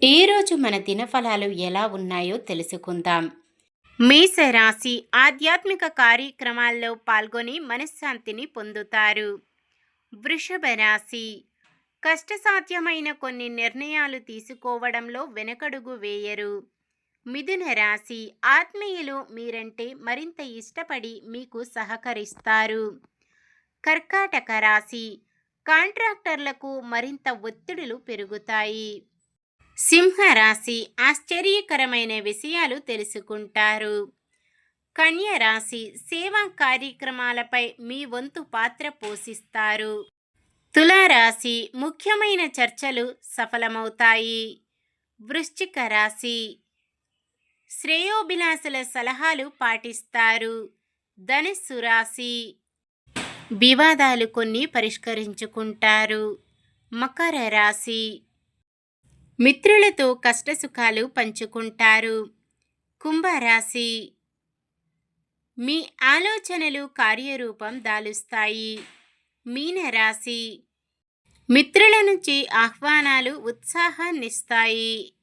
ఈరోజు మన దినఫలాలు ఎలా ఉన్నాయో తెలుసుకుందాం. మేషరాశి ఆధ్యాత్మిక కార్యక్రమాల్లో పాల్గొని మనశ్శాంతిని పొందుతారు. వృషభ రాశి కష్టసాధ్యమైన కొన్ని నిర్ణయాలు తీసుకోవడంలో వెనకడుగు వేయరు. మిథున రాశి ఆత్మీయులు మీరంటే మరింత ఇష్టపడి మీకు సహకరిస్తారు. కర్కాటక రాశి కాంట్రాక్టర్లకు మరింత ఒత్తిడులు పెరుగుతాయి. సింహరాశి ఆశ్చర్యకరమైన విషయాలు తెలుసుకుంటారు. కన్య రాశి సేవా కార్యక్రమాలపై మీ వంతు పాత్ర పోషిస్తారు. తులారాశి ముఖ్యమైన చర్చలు సఫలమవుతాయి. వృశ్చిక రాశి శ్రేయోభిలాషుల సలహాలు పాటిస్తారు. ధనుస్సు రాశి వివాదాలు కొన్ని పరిష్కరించుకుంటారు. మకర రాశి మిత్రులతో కష్టసుఖాలు పంచుకుంటారు. కుంభరాశి మీ ఆలోచనలు కార్యరూపం దాలుస్తాయి. మీనరాశి మిత్రుల నుంచి ఆహ్వానాలు ఉత్సాహాన్నిస్తాయి.